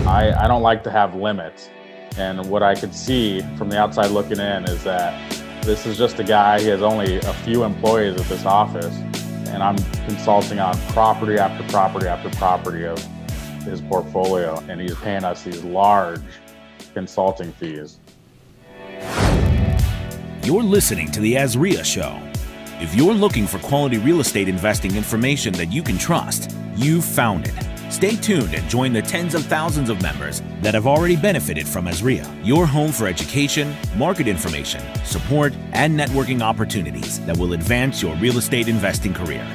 I don't like to have limits. And what I could see from the outside looking in is that this is just a guy, he has only a few employees at this office, and I'm consulting on property after property after property of his portfolio, and he's paying us these large consulting fees. You're listening to the Azreia Show. If you're looking for quality real estate investing information that you can trust, you've found it. Stay tuned and join the tens of thousands of members that have already benefited from Azreia, your home for education, market information, support, and networking opportunities that will advance your real estate investing career.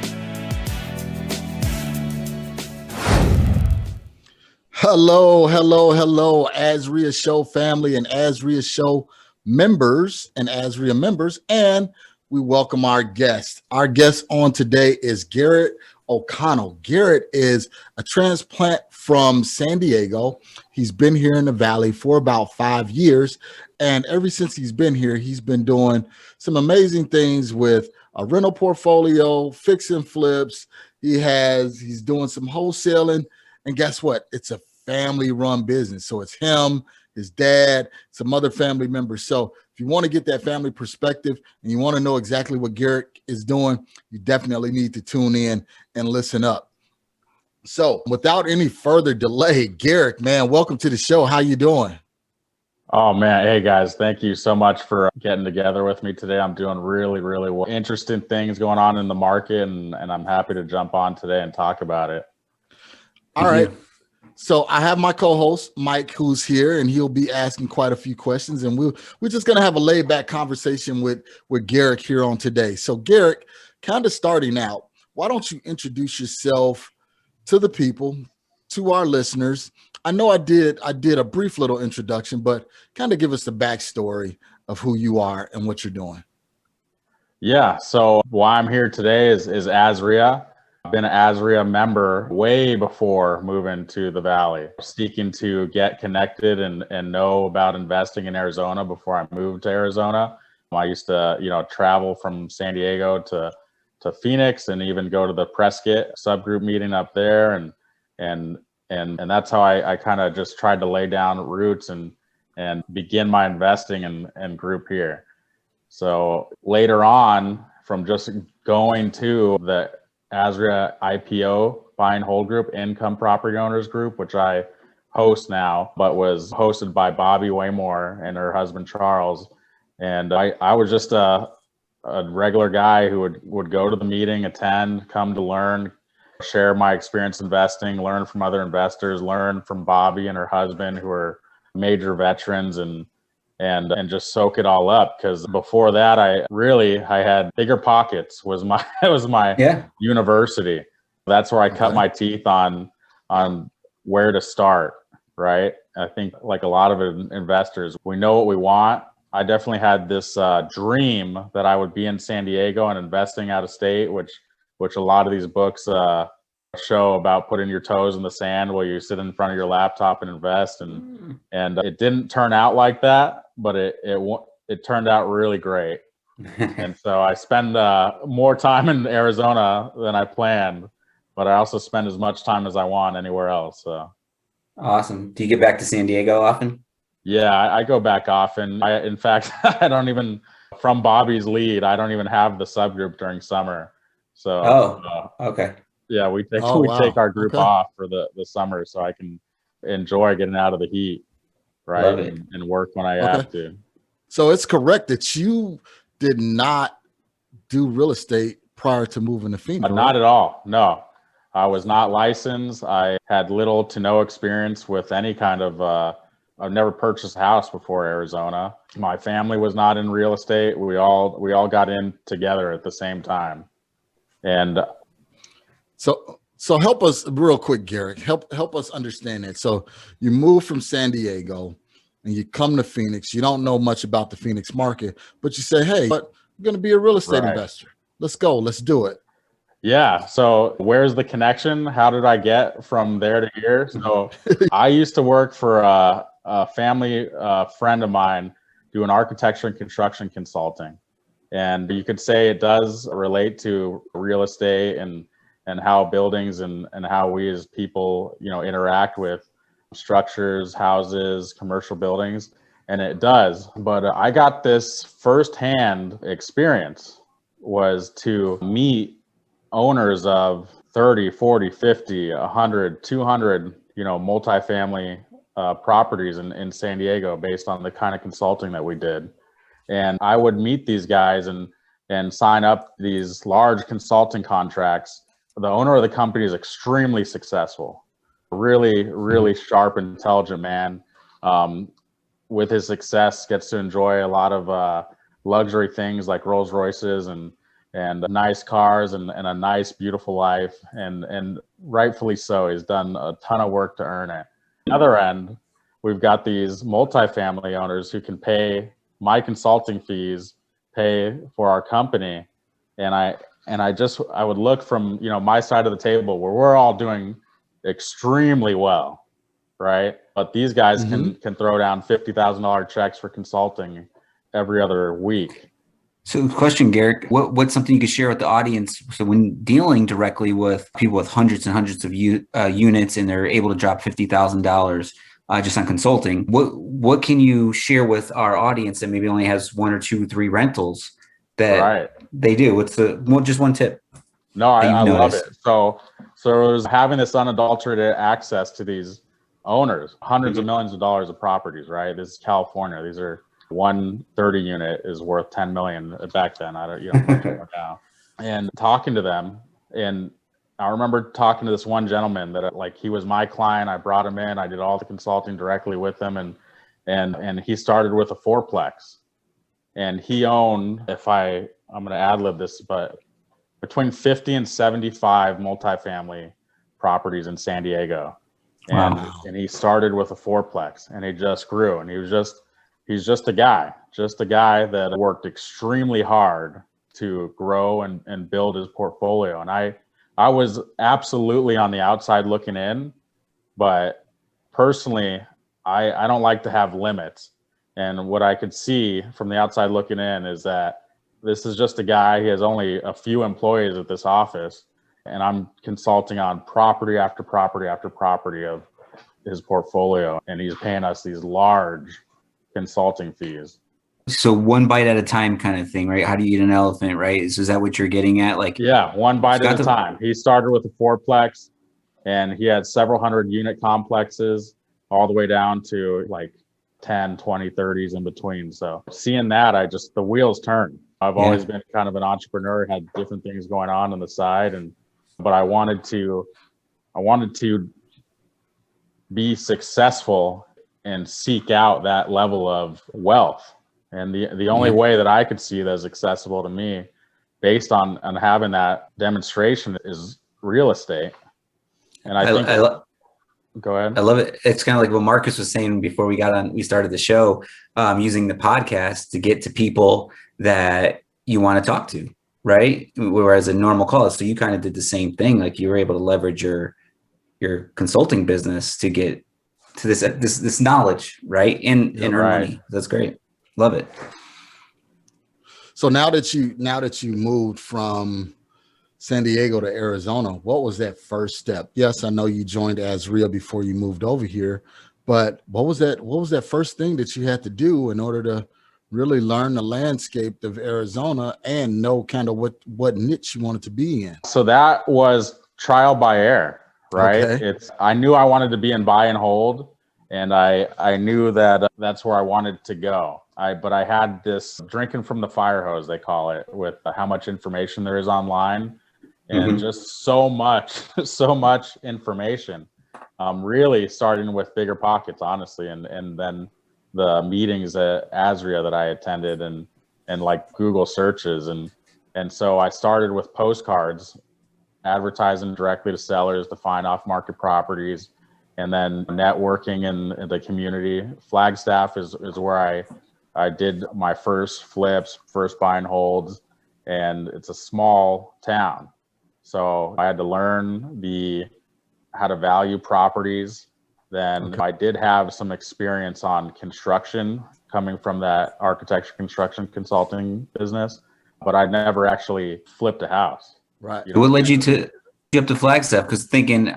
Hello, Azreia Show family and Azreia Show members and Azreia members, and we welcome our guest. Our guest on today is Garrick O'Connell. Garrick is a transplant from San Diego. He's been here in the Valley for about 5 years, and ever since he's been here, he's been doing some amazing things with a rental portfolio, fix and flips. He's doing some wholesaling, and guess what? It's a family-run business. So it's him, his dad, some other family members. So if you want to get that family perspective and you want to know exactly what Garrick is doing, you definitely need to tune in and listen up. So without any further delay, Garrick, man, welcome to the show. How you doing? Oh man, hey guys, thank you so much for getting together with me today. I'm doing really well. Interesting things going on in the market, and I'm happy to jump on today and talk about it. All right. So I have my co-host, Mike, who's here, and he'll be asking quite a few questions, and we're just going to have a laid-back conversation with Garrick here on today. So Garrick, kind of starting out, why don't you introduce yourself to the people, to our listeners? I know I did a brief little introduction, but kind of give us the backstory of who you are and what you're doing. Yeah, so why I'm here today is Azreia. I've been an Azreia member way before moving to the Valley, seeking to get connected and know about investing in Arizona before I moved to Arizona. I used to, travel from San Diego to Phoenix and even go to the Prescott subgroup meeting up there. And that's how I kind of just tried to lay down roots and begin my investing and group here. So later on, from just going to the Azreia IPO buy and hold group, income property owners group, which I host now, but was hosted by Bobby Waymore and her husband Charles. And I was just a regular guy who would go to the meeting, attend, come to learn, share my experience investing, learn from other investors, learn from Bobby and her husband, who are major veterans, and just soak it all up. Because before that, I had Bigger Pockets was my university. That's where I cut my teeth on where to start, right? I think like a lot of investors, we know what we want. I definitely had this dream that I would be in San Diego and investing out of state, which a lot of these books show about putting your toes in the sand while you sit in front of your laptop and invest. And it didn't turn out like that, but it turned out really great. And so I spend more time in Arizona than I planned, but I also spend as much time as I want anywhere else. So awesome. Do you get back to San Diego often? Yeah, I go back often. In fact, from Bobby's lead, I don't even have the subgroup during summer. So okay. Yeah, we take our group off for the summer so I can enjoy getting out of the heat, right? And work when I have to. So it's correct that you did not do real estate prior to moving to Phoenix. Not at all. No, I was not licensed. I had little to no experience with any kind of. I've never purchased a house before Arizona. My family was not in real estate. We all got in together at the same time, and. So help us real quick, Garrick. Help us understand that. So you move from San Diego and you come to Phoenix. You don't know much about the Phoenix market, but you say, hey, but I'm going to be a real estate investor. Let's go. Let's do it. Yeah. So where's the connection? How did I get from there to here? So I used to work for a family friend of mine doing architecture and construction consulting. And you could say it does relate to real estate and how buildings and how we as people, interact with structures, houses, commercial buildings, and it does. But I got this firsthand experience was to meet owners of 30, 40, 50, 100, 200, multifamily properties in San Diego based on the kind of consulting that we did. And I would meet these guys and sign up these large consulting contracts. The owner of the company is extremely successful, really, really sharp, intelligent man. With his success, gets to enjoy a lot of luxury things like Rolls Royces and nice cars and a nice, beautiful life. And rightfully so, he's done a ton of work to earn it. On the other end, we've got these multifamily owners who can pay my consulting fees, pay for our company. And I would look from, my side of the table where we're all doing extremely well, right? But these guys can throw down $50,000 checks for consulting every other week. So question, Garrick, what's something you could share with the audience? So when dealing directly with people with hundreds and hundreds of units and they're able to drop $50,000 just on consulting, what can you share with our audience that maybe only has 1 or 2 or 3 rentals that they do? What's just one tip? No, I love it. So it was having this unadulterated access to these owners, hundreds of millions of dollars of properties, right? This is California. These are 130 unit is worth 10 million back then. I don't, much more now. And talking to them, and I remember talking to this one gentleman that he was my client. I brought him in. I did all the consulting directly with him, and he started with a 4-plex, and he owned, I'm going to ad lib this, but between 50 and 75 multifamily properties in San Diego. And he started with a 4-plex, and he just grew, and he's just a guy that worked extremely hard to grow and build his portfolio. And I was absolutely on the outside looking in, but personally, I don't like to have limits. And what I could see from the outside looking in is that this is just a guy. He has only a few employees at this office, and I'm consulting on property after property after property of his portfolio, and he's paying us these large consulting fees. So one bite at a time kind of thing, right? How do you eat an elephant, right? Is that what you're getting at? Yeah, one bite at a time. He started with a 4-plex, and he had several hundred unit complexes all the way down to 10, 20, 30s in between. So seeing that, the wheels turn. I've always been kind of an entrepreneur, had different things going on the side, but I wanted to be successful and seek out that level of wealth. And the only way that I could see that is accessible to me based on having that demonstration is real estate. And go ahead. I love it. It's kind of like what Marcus was saying before we started the show, using the podcast to get to people that you want to talk to, right? Whereas a normal call. So you kind of did the same thing. Like you were able to leverage your consulting business to get to this knowledge, right? And earn money. That's great. Love it. So now that you moved from San Diego to Arizona, what was that first step? Yes, I know you joined Azreia before you moved over here, but what was that first thing that you had to do in order to really learn the landscape of Arizona and know kind of what niche you wanted to be in? So that was trial by error, right? Okay. I knew I wanted to be in buy and hold, and I knew that that's where I wanted to go. But I had this drinking from the fire hose, they call it, with how much information there is online, and just so much information. Really starting with bigger pockets, honestly, and then the meetings at Azreia that I attended and like Google searches. And so I started with postcards, advertising directly to sellers to find off-market properties, and then networking in the community. Flagstaff is where I did my first flips, first buy and holds, and it's a small town. So I had to learn how to value properties. Then I did have some experience on construction coming from that architecture construction consulting business, but I never actually flipped a house. Right. What led you up to Flagstaff? Because thinking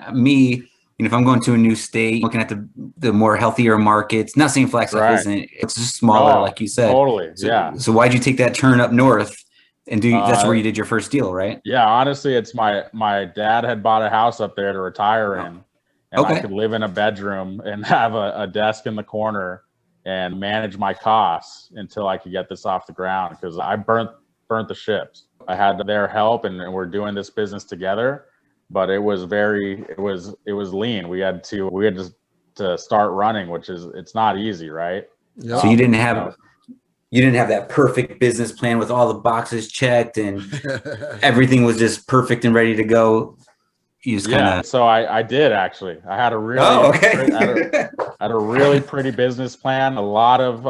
You know, if I'm going to a new state, looking at the more healthier markets, not saying Flagstaff Right. isn't, it's just smaller, like you said. Totally. Yeah. So why'd you take that turn up north and that's where you Uh, did your first deal, right? Yeah, honestly, it's my dad had bought a house up there to retire in, and I Okay. could live in a bedroom and have a desk in the corner and manage my costs until I could get this off the ground, because I burnt the ships. I had their help, and we're doing this business together, but it was lean. We had to start running, which is, it's not easy, right? Yep. So you didn't have that perfect business plan with all the boxes checked and everything was just perfect and ready to go. You just kind of. So I did actually. I had a really I had a really pretty business plan. A lot of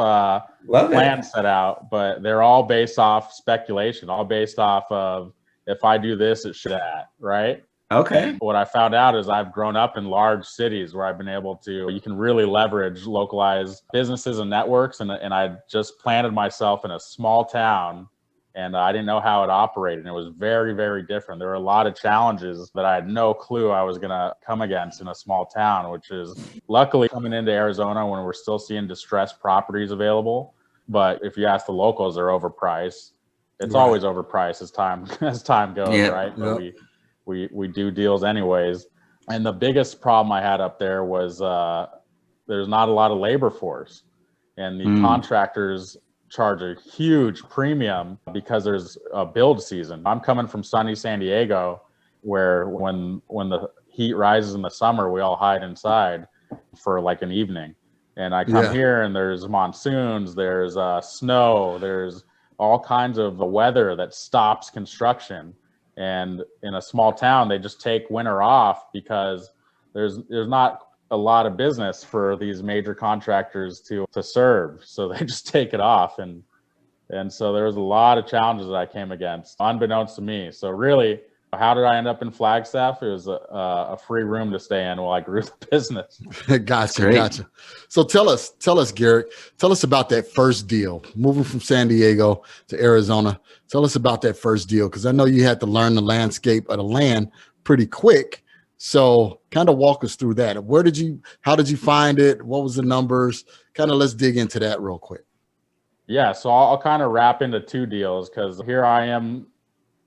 plans set out, but they're all based off speculation. All based off of, if I do this, it should that, right? Okay. And what I found out is I've grown up in large cities where I've been able to, you can really leverage localized businesses and networks. And I just planted myself in a small town, and I didn't know how it operated. And it was very, very different. There were a lot of challenges that I had no clue I was going to come against in a small town, which is luckily coming into Arizona when we're still seeing distressed properties available. But if you ask the locals, they're overpriced. It's always overpriced as time goes, right? But we do deals anyways. And the biggest problem I had up there was there's not a lot of labor force, and the contractors charge a huge premium because there's a build season. I'm coming from sunny San Diego, where when the heat rises in the summer, we all hide inside for like an evening. And I come here and there's monsoons, there's snow, there's all kinds of weather that stops construction. And in a small town, they just take winter off because there's not a lot of business for these major contractors to serve. So they just take it off. And so there was a lot of challenges that I came against, unbeknownst to me. So really, how did I end up in Flagstaff? It was a free room to stay in while I grew the business. Gotcha. So tell us, Garrick, tell us about that first deal, moving from San Diego to Arizona. Tell us about that first deal, because I know you had to learn the landscape of the land pretty quick. So kind of walk us through that. How did you find it? What was the numbers? Kind of let's dig into that real quick. Yeah, so I'll kind of wrap into two deals, because here I am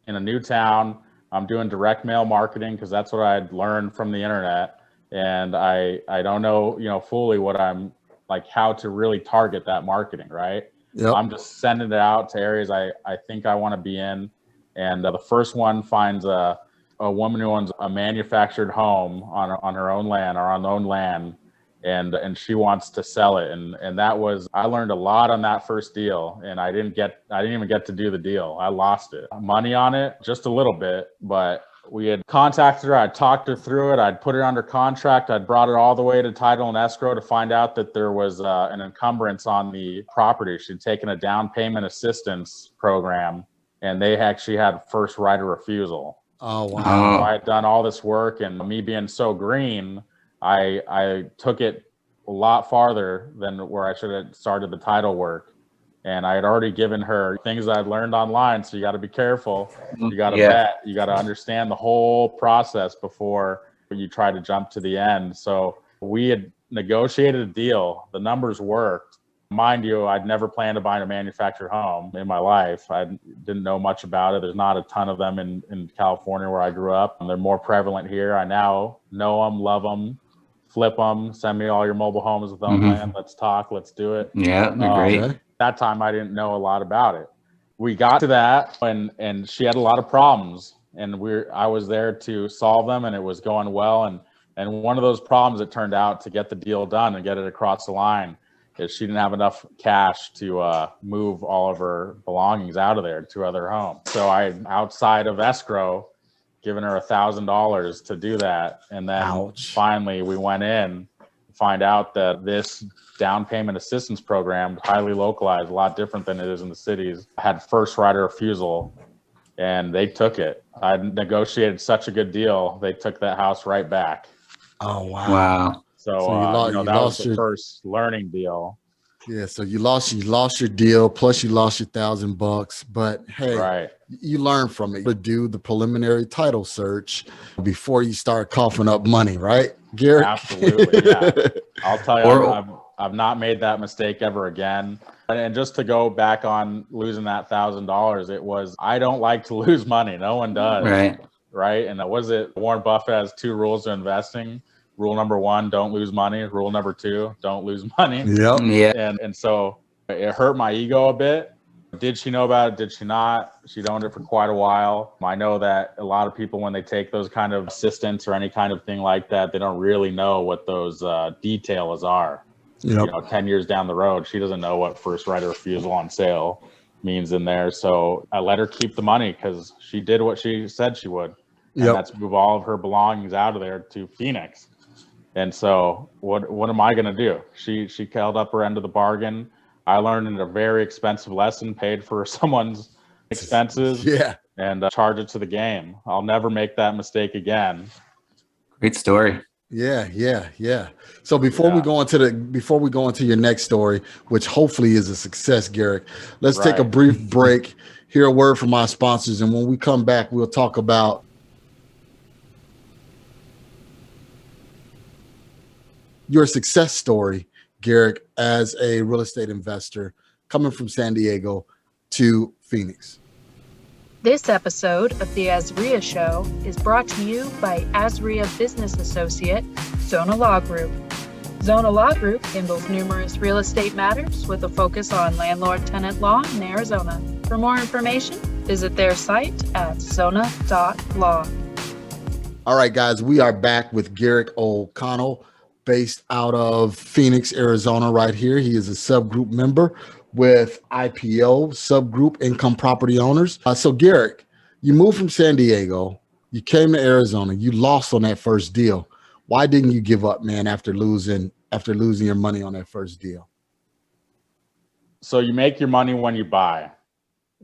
in a new town. I'm doing direct mail marketing because that's what I'd learned from the internet. And I don't know, fully what I'm like, how to really target that marketing, right? Yep. I'm just sending it out to areas I think I want to be in. And the first one finds a woman who owns a manufactured home on her own land, or on her own land. And she wants to sell it. And that was, I learned a lot on that first deal, and I didn't even get to do the deal. I lost it. Money on it, just a little bit, but we had contacted her. I'd talked her through it. I'd put her under contract. I'd brought it all the way to title and escrow to find out that there was an encumbrance on the property. She'd taken a down payment assistance program, and they actually had first right of refusal. Oh, wow. So I had done all this work, and me being so green, I took it a lot farther than where I should have started the title work. And I had already given her things I'd learned online. So you got to be careful. You got to vet. You got to understand the whole process before you try to jump to the end. So we had negotiated a deal. The numbers worked. Mind you, I'd never planned to buy a manufactured home in my life. I didn't know much about it. There's not a ton of them in California where I grew up. They're more prevalent here. I now know them, love them. Flip them, send me all your mobile homes with own land. Let's talk. Let's do it. Yeah, they're great. That time I didn't know a lot about it. We got to that, and she had a lot of problems, and I was there to solve them, and it was going well. And one of those problems, it turned out, to get the deal done and get it across the line, is she didn't have enough cash to move all of her belongings out of there to other home. So I, outside of escrow, given her $1,000 to do that. And then finally we went in to find out that this down payment assistance program, highly localized, a lot different than it is in the cities, had first right of refusal, and they took it. I negotiated such a good deal. They took that house right back. Oh, wow. Wow. So that was the first learning deal. Yeah, so you lost your deal, plus you lost your $1,000. But hey, Right. you learn from it. To do the preliminary title search before you start coughing up money, right, Garrick? Absolutely. Yeah. I'll tell you, Or I've not made that mistake ever again. And just to go back on losing that $1,000, I don't like to lose money. No one does. right. Right. And was it Warren Buffett has 2 rules to investing. Rule number 1, don't lose money. Rule number 2, don't lose money. Yep. Yeah. And so it hurt my ego a bit. Did she know about it? Did she not? She owned it for quite a while. I know that a lot of people, when they take those kind of assistants or any kind of thing like that, they don't really know what those details are. Yep. 10 years down the road, she doesn't know what first right of refusal on sale means in there. So I let her keep the money because she did what she said she would. And Yep. that's move all of her belongings out of there to Phoenix. And so what am I going to do? She held up her end of the bargain. I learned a very expensive lesson, paid for someone's expenses, Yeah. and charge it to the game. I'll never make that mistake again. Great story. Yeah. So before we go into your next story, which hopefully is a success, Garrick, let's take a brief break, hear a word from our sponsors, and when we come back, we'll talk about your success story, Garrick, as a real estate investor coming from San Diego to Phoenix. This episode of the Azreia Show is brought to you by Azreia Business Associate, Zona Law Group. Zona Law Group handles numerous real estate matters with a focus on landlord-tenant law in Arizona. For more information, visit their site at zona.law. All right, guys, we are back with Garrick O'Connell, based out of Phoenix, Arizona, right here. He is a subgroup member with IPO, Subgroup Income Property Owners. So Garrick, you moved from San Diego, you came to Arizona, you lost on that first deal. Why didn't you give up, man, after losing your money on that first deal? So you make your money when you buy.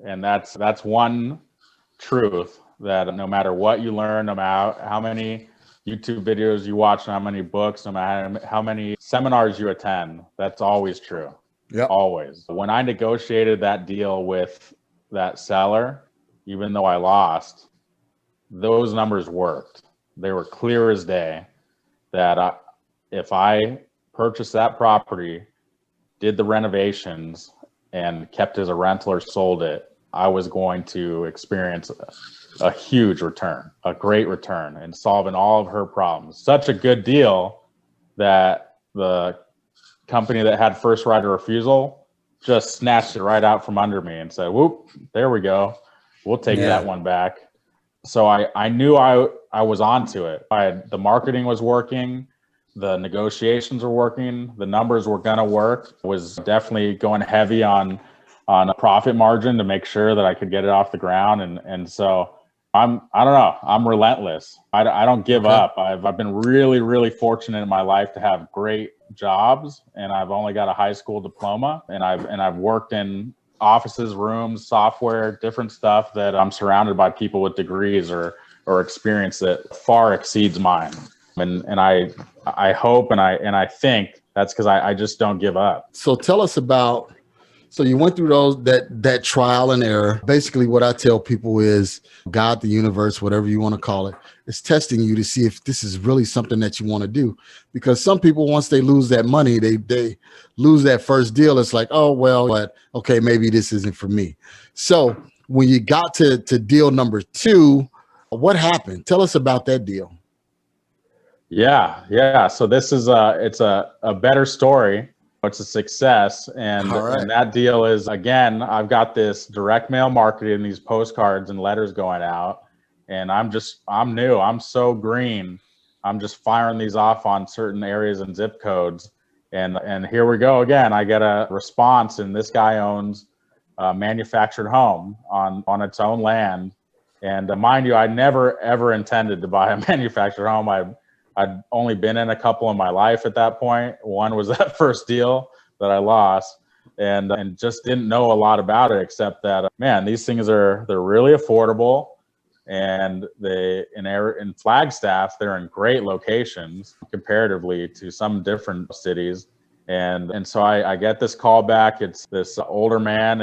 And that's one truth, that no matter what you learn, no matter how many YouTube videos you watch, how many books, no matter how many seminars you attend, that's always true. Yeah. Always. When I negotiated that deal with that seller, even though I lost, those numbers worked. They were clear as day that if I purchased that property, did the renovations, and kept it as a rental or sold it, I was going to experience a huge return, a great return, and solving all of her problems. Such a good deal that the company that had first right of refusal just snatched it right out from under me and said, whoop, there we go. We'll take that one back. So I knew I was onto it. The marketing was working. The negotiations were working. The numbers were going to work. Was definitely going heavy on a profit margin to make sure that I could get it off the ground. And so I don't know. I'm relentless. I don't give up. I've been really, really fortunate in my life to have great jobs, and I've only got a high school diploma, and I've worked in offices, rooms, software, different stuff that I'm surrounded by people with degrees or experience that far exceeds mine. And I hope and I think that's because I just don't give up. So tell us about, so you went through that trial and error. Basically what I tell people is God, the universe, whatever you want to call it, is testing you to see if this is really something that you want to do. Because some people, once they lose that money, they lose that first deal. It's like, oh, well, but okay, maybe this isn't for me. So when you got to deal number 2, what happened? Tell us about that deal. Yeah. So this is it's a better story. It's a success. And that deal is, again, I've got this direct mail marketing, these postcards and letters going out. And I'm new. I'm so green. I'm just firing these off on certain areas and zip codes. And here we go again. I get a response, and this guy owns a manufactured home on its own land. And mind you, I never, ever intended to buy a manufactured home. I'd only been in a couple in my life at that point. One was that first deal that I lost, and just didn't know a lot about it, except that, man, these things they're really affordable, and in Flagstaff, they're in great locations comparatively to some different cities. And so I get this call back. It's this older man,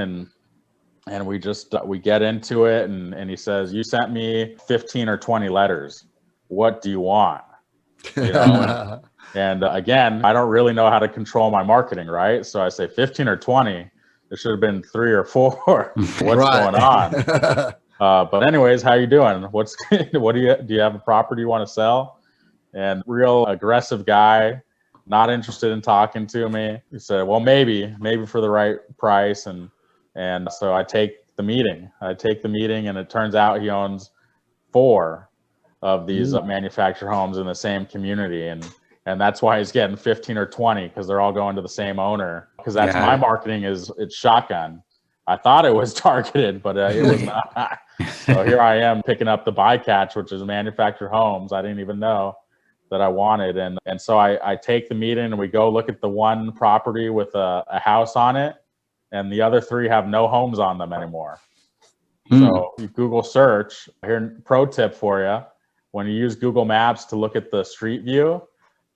and we get into it, and he says, "You sent me 15 or 20 letters. What do you want?" You know, and again, I don't really know how to control my marketing, right? So I say 15 or 20. It should have been 3 or 4. What's going on? But anyways, how you doing? What do you have a property you want to sell? And real aggressive guy, not interested in talking to me. He said, "Well, maybe for the right price." And so I take the meeting, and it turns out he owns 4 of these manufactured homes in the same community. And that's why he's getting 15 or 20, because they're all going to the same owner. Because that's my marketing it's shotgun. I thought it was targeted, but it was not. So here I am picking up the bycatch, which is manufactured homes. I didn't even know that I wanted. And so I take the meeting, and we go look at the one property with a house on it, and the other 3 have no homes on them anymore. So you Google search. Here, pro tip for you: when you use Google Maps to look at the street view,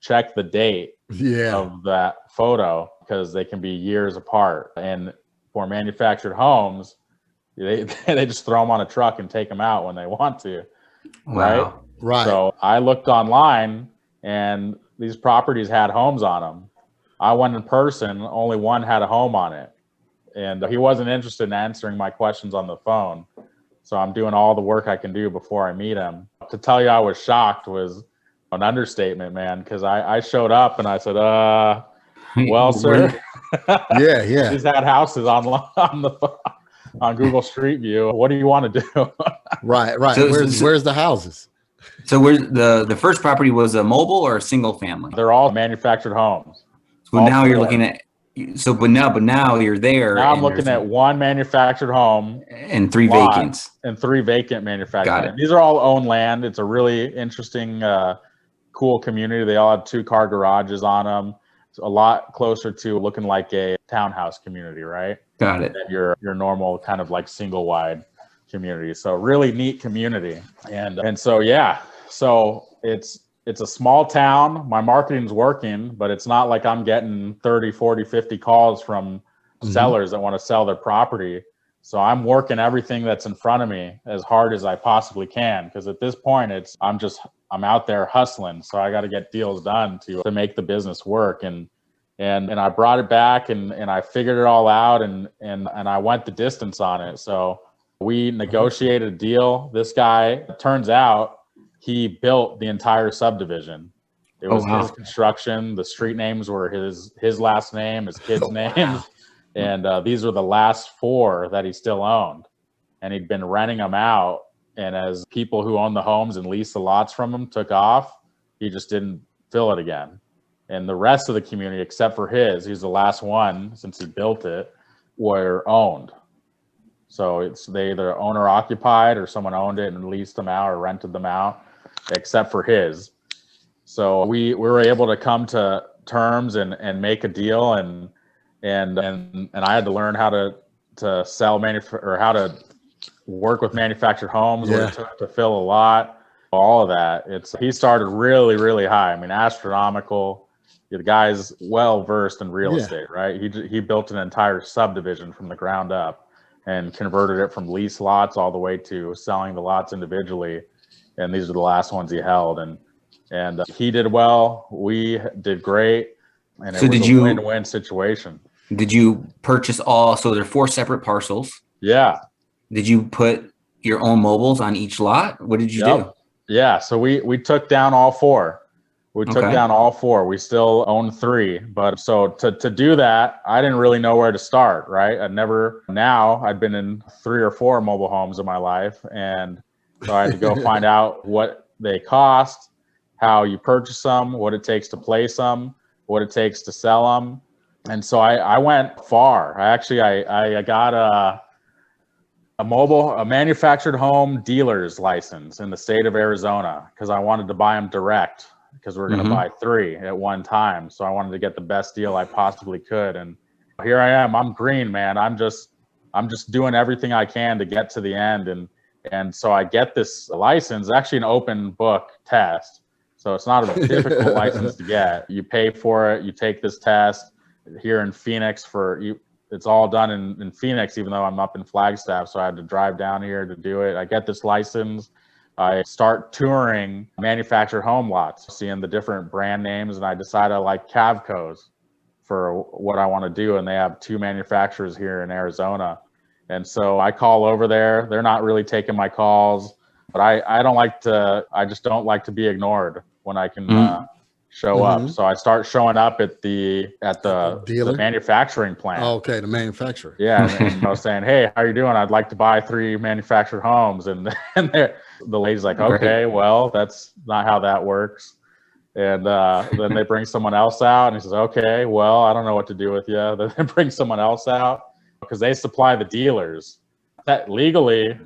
check the date of that photo, because they can be years apart. And for manufactured homes, they just throw them on a truck and take them out when they want to. Wow. Right. So I looked online, and these properties had homes on them. I went in person, only one had a home on it. And he wasn't interested in answering my questions on the phone. So I'm doing all the work I can do before I meet him. To tell you I was shocked was an understatement, man, because I showed up and I said, "Well, sir, he's had houses on Google Street View. What do you want to do?" Right. So, where's the houses? So where's the first property was a mobile or a single family? They're all manufactured homes. So now you're looking at, but now you're there. Now I'm looking at one manufactured home and 3 vacants. And 3 vacant manufactured. Got it. These are all owned land. It's a really interesting, cool community. They all have 2-car garages on them. It's a lot closer to looking like a townhouse community, right? Got it. Than your normal kind of like single wide community. So really neat community. And so so it's a small town. My marketing's working, but it's not like I'm getting 30, 40, 50 calls from sellers that want to sell their property. So I'm working everything that's in front of me as hard as I possibly can, because at this point I'm out there hustling. So I got to get deals done to make the business work. And I brought it back, and I figured it all out, and I went the distance on it. So we negotiated a deal. This guy, turns out, he built the entire subdivision. It was his construction. The street names were his last name, his kids' names. And these were the last 4 that he still owned. And he'd been renting them out. And as people who owned the homes and leased the lots from him took off, he just didn't fill it again. And the rest of the community, except for he's the last one since he built it, were owned. So they either owner occupied, or someone owned it and leased them out or rented them out, except for his. So we were able to come to terms and make a deal, and I had to learn how to sell or how to work with manufactured homes, what it took to fill a lot, all of that. He started really, really high. I mean, astronomical. The guy's well versed in real estate, right? He built an entire subdivision from the ground up and converted it from lease lots all the way to selling the lots individually. And these are the last ones he held. And he did well. We did great. And it was a win-win situation. Did you purchase all? So there are 4 separate parcels. Yeah. Did you put your own mobiles on each lot? What did you do? Yeah. So we took down all 4. We took down all 4. We still own 3. But so to do that, I didn't really know where to start, right? I'd been in 3 or 4 mobile homes in my life. And so I had to go find out what they cost, how you purchase them, what it takes to place them, what it takes to sell them. And so I went far. I got a manufactured home dealer's license in the state of Arizona, because I wanted to buy them direct, because we're going to buy 3 at one time. So I wanted to get the best deal I possibly could. And here I am. I'm green, man. I'm just doing everything I can to get to the end. And so I get this license, actually an open book test. So it's not a difficult license to get. You pay for it, you take this test, here in Phoenix it's all done in Phoenix, even though I'm up in Flagstaff. So I had to drive down here to do it. I get this license. I start touring manufactured home lots, seeing the different brand names, and I decide I like Cavco's for what I want to do. And they have 2 manufacturers here in Arizona. And so I call over there. They're not really taking my calls, but I just don't like to be ignored when I can show up. So I start showing up at the manufacturing plant. Oh, okay, the manufacturer. Yeah, and I was saying, hey, how you doing? I'd like to buy 3 manufactured homes. And the lady's like, okay, well, that's not how that works. And then they bring someone else out, and he says, okay, well, I don't know what to do with you. Then they bring someone else out because they supply the dealers. That legally,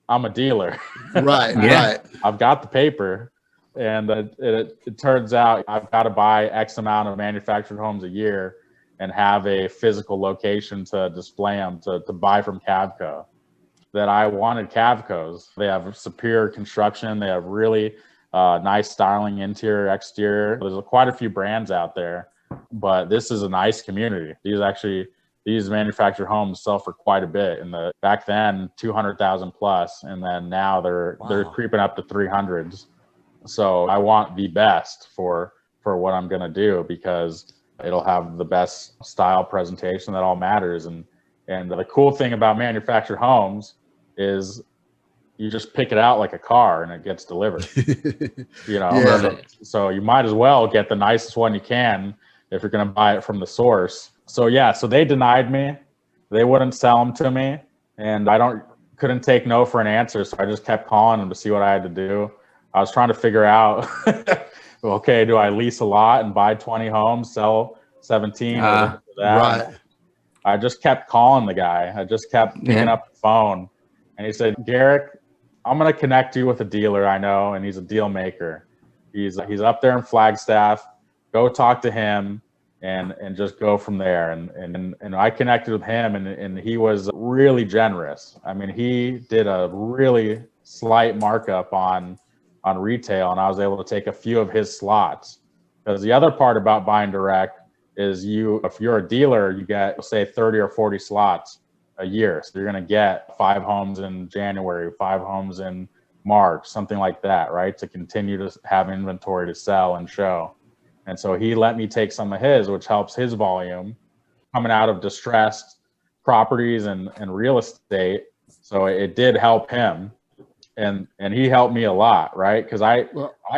I'm a dealer. Right, right. I've got the paper. And it turns out I've got to buy X amount of manufactured homes a year and have a physical location to display them, to buy from Cavco. That I wanted Cavco's. They have superior construction. They have really nice styling, interior, exterior. There's quite a few brands out there, but this is a nice community. These manufactured homes sell for quite a bit. Back then, 200,000 plus, and then now they're creeping up to 300s. So I want the best for what I'm going to do, because it'll have the best style presentation that all matters. And the cool thing about manufactured homes is you just pick it out like a car and it gets delivered. So you might as well get the nicest one you can if you're going to buy it from the source. So they denied me. They wouldn't sell them to me, and couldn't take no for an answer. So I just kept calling them to see what I had to do. I was trying to figure out, okay, do I lease a lot and buy 20 homes, sell 17? Right. I just kept calling the guy. I just kept picking up the phone, and he said, Garrick, I'm going to connect you with a dealer I know, and he's a deal maker. He's up there in Flagstaff. Go talk to him and just go from there. And I connected with him, and he was really generous. I mean, he did a really slight markup on retail, and I was able to take a few of his slots. Because the other part about buying direct is if you're a dealer, you get, say, 30 or 40 slots a year. So you're going to get 5 homes in January, 5 homes in March, something like that, right? To continue to have inventory to sell and show. And so he let me take some of his, which helps his volume coming out of distressed properties and real estate. So it did help him. And he helped me a lot, right? Because I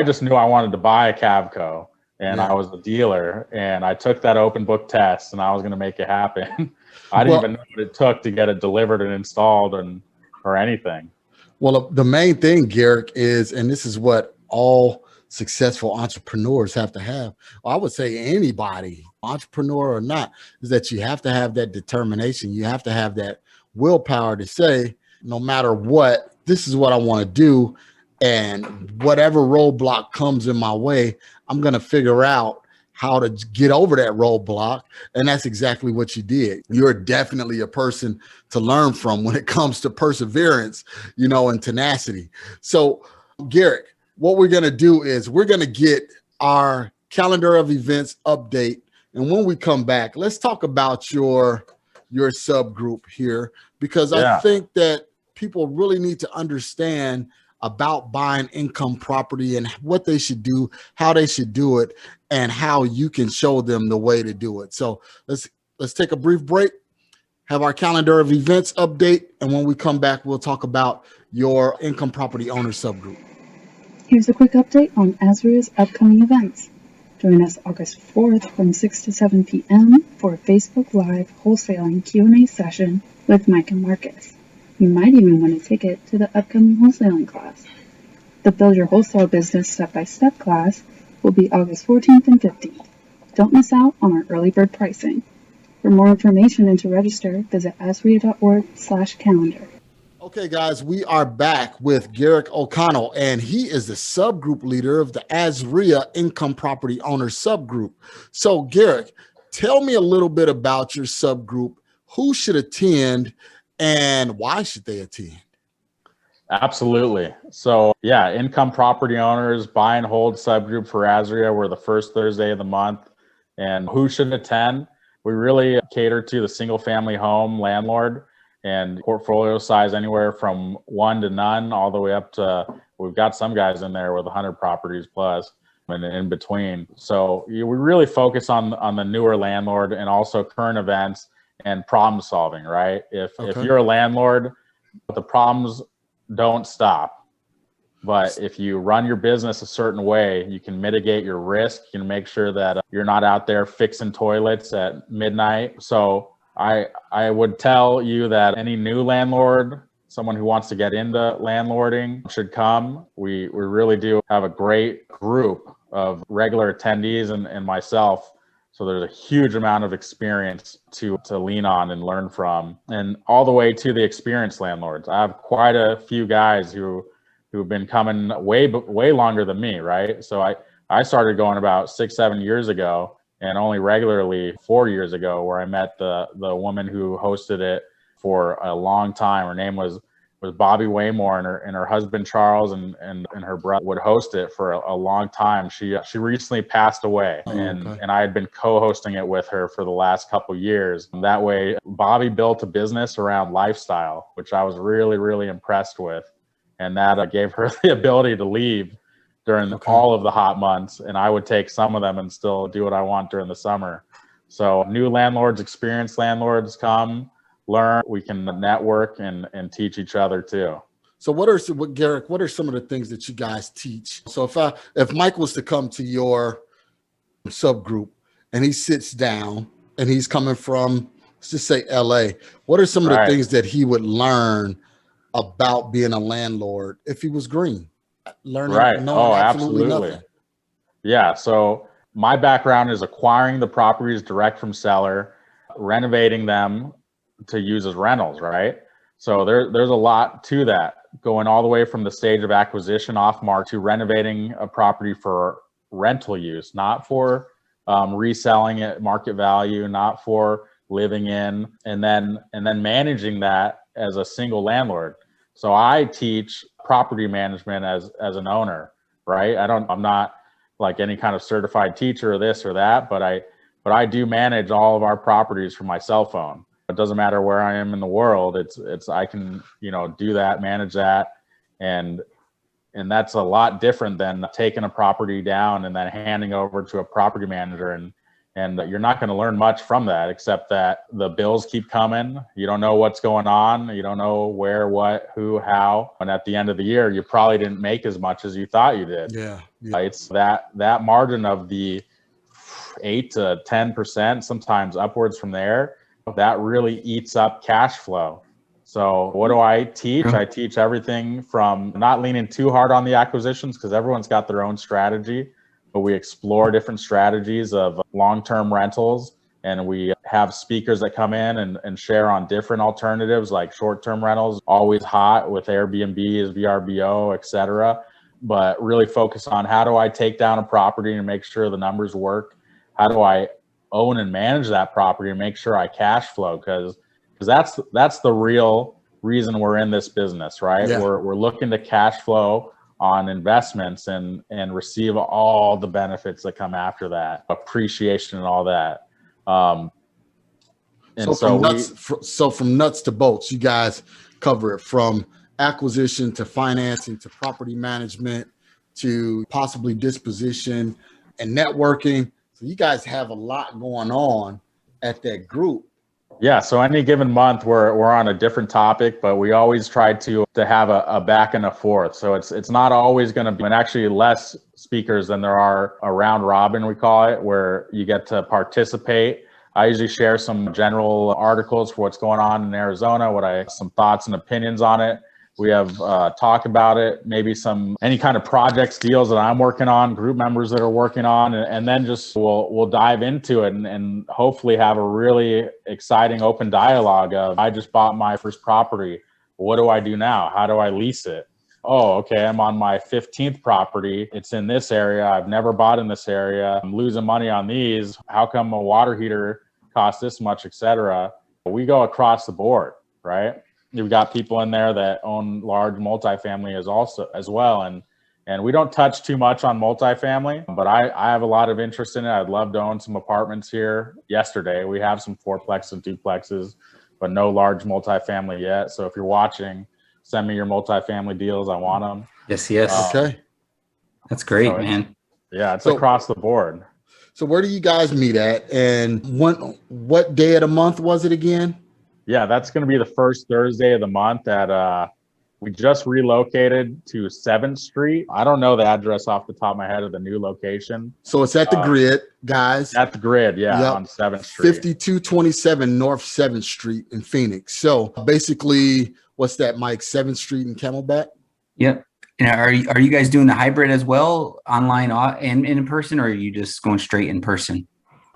just knew I wanted to buy a Cavco, and I was a dealer, and I took that open book test, and I was going to make it happen. I didn't even know what it took to get it delivered and installed or anything. Well, the main thing, Garrick, is, and this is what all successful entrepreneurs have to have, I would say anybody, entrepreneur or not, is that you have to have that determination. You have to have that willpower to say, no matter what, this is what I want to do, and whatever roadblock comes in my way, I'm going to figure out how to get over that roadblock. And that's exactly what you did. You're definitely a person to learn from when it comes to perseverance, and tenacity. So, Garrick, what we're going to do is we're going to get our calendar of events update. And when we come back, let's talk about your subgroup here, because I think that people really need to understand about buying income property and what they should do, how they should do it, and how you can show them the way to do it. So let's take a brief break, have our calendar of events update, and when we come back, we'll talk about your income property owner subgroup. Here's a quick update on Azreia's upcoming events. Join us August 4th from 6 to 7 p.m. for a Facebook Live wholesaling Q&A session with Mike and Marcus. You might even win a ticket to the upcoming wholesaling class. The Build Your Wholesale Business Step-by-Step class will be August 14th and 15th. Don't miss out on our early bird pricing. For more information and to register, visit azreia.org/calendar. Okay, guys, we are back with Garrick O'Connell, and he is the subgroup leader of the Azreia Income Property Owner Subgroup. So, Garrick, tell me a little bit about your subgroup. Who should attend, and why should they attend? Absolutely. So, income property owners, buy and hold subgroup for Azreia. We're the first Thursday of the month. And who should attend? we really cater to the single family home landlord, and portfolio size anywhere from 1 to none all the way up to, we've got some guys in there with 100 properties plus and in between. So we really focus on the newer landlord and also current events and problem solving, right? If you're a landlord, the problems don't stop. But if you run your business a certain way, you can mitigate your risk. You can make sure that you're not out there fixing toilets at midnight. So I would tell you that any new landlord, someone who wants to get into landlording, should come. We really do have a great group of regular attendees and myself. So there's a huge amount of experience to lean on and learn from, and all the way to the experienced landlords. I have quite a few guys who've been coming way longer than me, right? So I started going about 6-7 years ago, and only regularly 4 years ago, where I met the woman who hosted it for a long time. Her name was Bobby Waymore, and her husband Charles and her brother would host it for a long time. She recently passed away, and I had been co-hosting it with her for the last couple years. That way, Bobby built a business around lifestyle, which I was really, really impressed with, and that gave her the ability to leave during all of the hot months, and I would take some of them and still do what I want during the summer. So new landlords, experienced landlords come, learn, we can network and teach each other too. So Garrick, what are some of the things that you guys teach? So if Mike was to come to your subgroup and he sits down and he's coming from, let's just say LA, what are some of the things that he would learn about being a landlord if he was green? Learning, absolutely nothing. Yeah. So my background is acquiring the properties direct from seller, renovating them to use as rentals, right? So there's a lot to that, going all the way from the stage of acquisition off market to renovating a property for rental use, not for reselling at market value, not for living in, and then managing that as a single landlord. So I teach property management as an owner, right? I'm not like any kind of certified teacher or this or that, but I do manage all of our properties from my cell phone. It doesn't matter where I am in the world. I can, do that, manage that. And that's a lot different than taking a property down and then handing over to a property manager. And you're not going to learn much from that, except that the bills keep coming. You don't know what's going on. You don't know where, what, who, how. And at the end of the year, you probably didn't make as much as you thought you did. Yeah. It's that margin of the 8 to 10%, sometimes upwards from there, that really eats up cash flow. So what do I teach? I teach everything from not leaning too hard on the acquisitions, because everyone's got their own strategy. But we explore different strategies of long-term rentals, and we have speakers that come in and share on different alternatives like short-term rentals, always hot with Airbnbs, VRBO, etc. But really focus on, how do I take down a property and make sure the numbers work? How do I own and manage that property and make sure I cash flow? Because that's the real reason we're in this business, right? Yeah. We're looking to cash flow on investments and receive all the benefits that come after that, appreciation and all that. From nuts to bolts, you guys cover it, from acquisition to financing to property management to possibly disposition and networking. So you guys have a lot going on at that group. Yeah, so any given month we're on a different topic, but we always try to have a back and a forth. So it's not always going to be, and actually less speakers than there are a round robin, we call it, where you get to participate. I usually share some general articles for what's going on in Arizona, some thoughts and opinions on it. We have talk about it, maybe any kind of projects, deals that I'm working on, group members that are working on, and then just we'll dive into it and hopefully have a really exciting open dialogue of, I just bought my first property. What do I do now? How do I lease it? Oh, okay, I'm on my 15th property. It's in this area. I've never bought in this area. I'm losing money on these. How come a water heater costs this much, etc.? We go across the board, right? You've got people in there that own large multifamily as well, And we don't touch too much on multifamily, but I have a lot of interest in it. I'd love to own some apartments here. Yesterday, we have some fourplexes and duplexes, but no large multifamily yet. So if you're watching, send me your multifamily deals. I want them. Yes. Okay. That's great, So man. Yeah, it's across the board. So where do you guys meet at? And what day of the month was it again? Yeah, that's going to be the first Thursday of the month at we just relocated to 7th Street. I don't know the address off the top of my head of the new location. So it's at the grid, guys. At the grid, yeah, Yep. on 7th Street. 5227 North 7th Street in Phoenix. So basically, what's that, Mike? 7th Street in Camelback? Yep. And are you guys doing the hybrid as well, online and in person, or are you just going straight in person?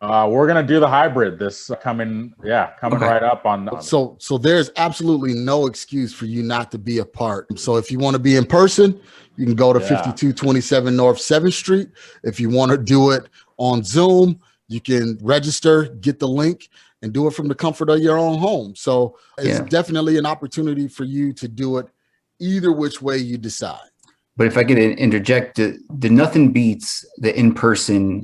We're going to do the hybrid this coming right up on. So there's absolutely no excuse for you not to be a part. So if you want to be in person, you can go to 5227 North 7th Street. If you want to do it on Zoom, you can register, get the link, and do it from the comfort of your own home. So it's definitely an opportunity for you to do it either which way you decide. But if I could interject, the nothing beats the in-person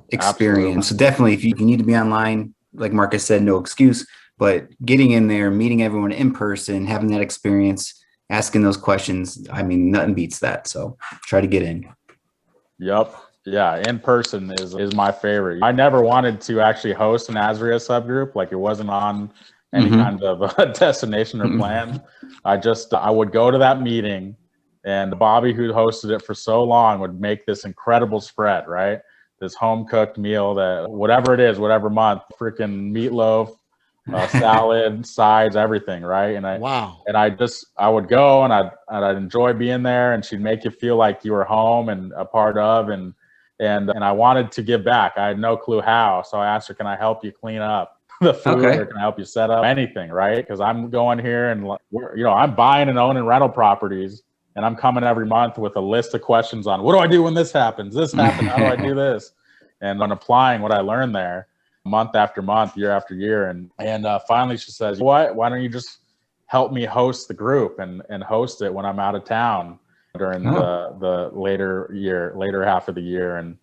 experience. So definitely, if you need to be online, like Marcus said, no excuse, but getting in there, meeting everyone in person, having that experience, asking those questions, I mean, nothing beats that. So try to get in. Yep. Yeah, in person is my favorite. I never wanted to actually host an Azreia subgroup. Like, it wasn't on any kind of destination or plan. I would go to that meeting, and Bobby, who hosted it for so long, would make this incredible spread, right? This home cooked meal that whatever it is, whatever month, freaking meatloaf, salad, sides, everything, right? And I would go and I'd enjoy being there, and she'd make you feel like you were home and a part of, and I wanted to give back. I had no clue how, so I asked her, "Can I help you clean up the food, or can I help you set up anything?" Right? Because I'm going here and I'm buying and owning rental properties. And I'm coming every month with a list of questions on, what do I do when this happens? This happened. How do I do this? And I'm applying what I learned there month after month, year after year. And finally she says, why don't you just help me host the group and host it when I'm out of town during the later half of the year. And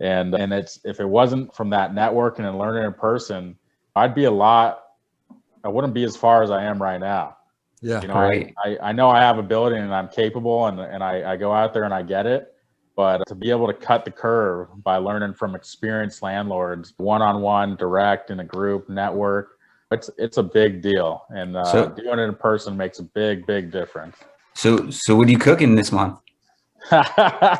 it's, if it wasn't from that networking and learning in person, I wouldn't be as far as I am right now. Yeah. Right. I know I have ability and I'm capable, and I go out there and I get it, but to be able to cut the curve by learning from experienced landlords, one-on-one, direct, in a group network, it's a big deal. And doing it in person makes a big difference. So what are you cooking this month?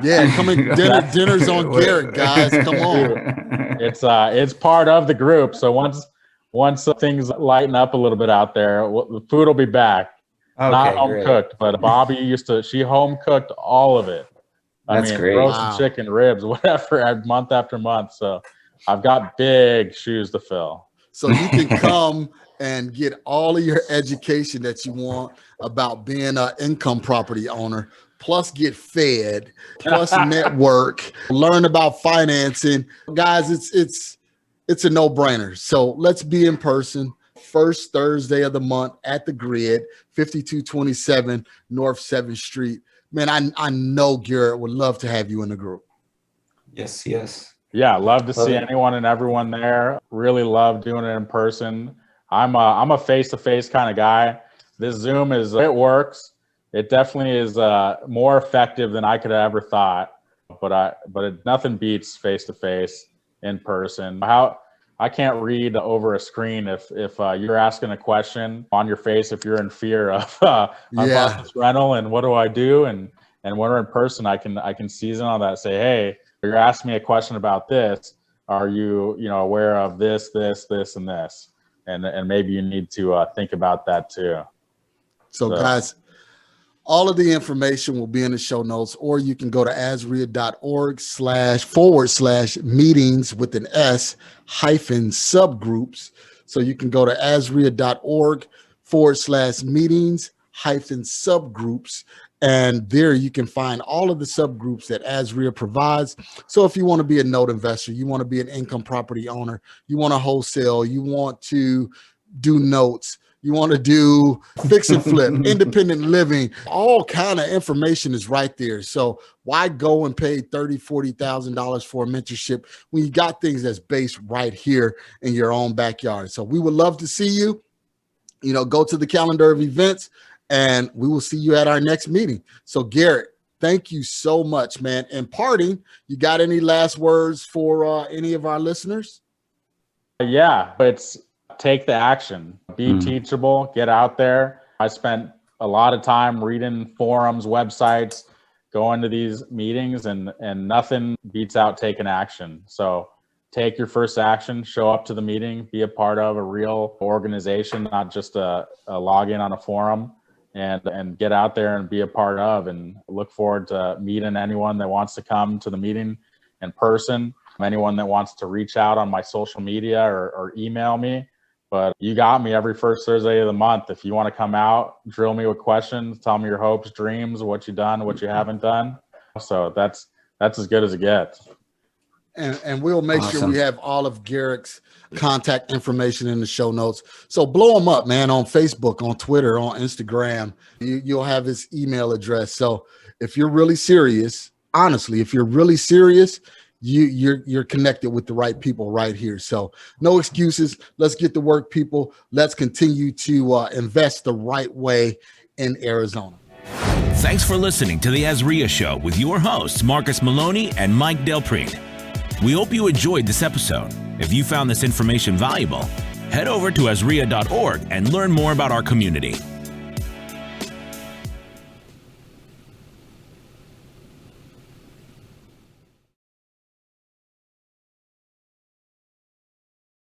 Dinner's on Garrick, guys. Come on. It's part of the group. So once things lighten up a little bit out there, the food will be back. Okay, not home cooked, but Bobby she home cooked all of it. That's great. Roasted chicken, ribs, whatever, month after month. So I've got big shoes to fill. So you can come and get all of your education that you want about being an income property owner, plus get fed, plus network, learn about financing. Guys, it's a no-brainer. So let's be in person, first Thursday of the month at the grid, 5227 North 7th Street. Man, I know Garrett would love to have you in the group. Yes. Yeah, love to see anyone and everyone there. Really love doing it in person. I'm a face-to-face kind of guy. This Zoom it works. It definitely is more effective than I could have ever thought. But nothing beats face-to-face. In person. I can't read over a screen if you're asking a question on your face, if you're in fear of I bought this rental and what do I do, and when we're in person, I can season on that, say, hey, you're asking me a question about this, are you aware of this and this, and maybe you need to think about that too. So guys, all of the information will be in the show notes, or you can go to azreia.org//meetings with an S -subgroups. So you can go to azreia.org/meetings-subgroups. And there you can find all of the subgroups that Azreia provides. So if you want to be a note investor, you want to be an income property owner, you want to wholesale, you want to do notes, you want to do fix and flip, independent living, all kind of information is right there. So why go and pay $30,000, $40,000 for a mentorship when you got things that's based right here in your own backyard? So we would love to see you. Go to the calendar of events, and we will see you at our next meeting. So Garrick, thank you so much, man. And parting, you got any last words for any of our listeners? Yeah, it's take the action, be teachable, get out there. I spent a lot of time reading forums, websites, going to these meetings, and nothing beats out taking action. So take your first action, show up to the meeting, be a part of a real organization, not just a login on a forum, and get out there and be a part of, and look forward to meeting anyone that wants to come to the meeting in person, anyone that wants to reach out on my social media or email me. But you got me every first Thursday of the month. If you want to come out, drill me with questions, tell me your hopes, dreams, what you've done, what you haven't done. So that's as good as it gets. And we'll make sure we have all of Garrick's contact information in the show notes. So blow him up, man, on Facebook, on Twitter, on Instagram. You'll have his email address. So if you're really serious, honestly, if you're really serious, you're connected with the right people right here. So no excuses. Let's get to work, people. Let's continue to invest the right way in Arizona. Thanks for listening to the Azreia Show with your hosts, Marcus Maloney and Mike Delpreet. We hope you enjoyed this episode. If you found this information valuable, head over to azreia.org and learn more about our community.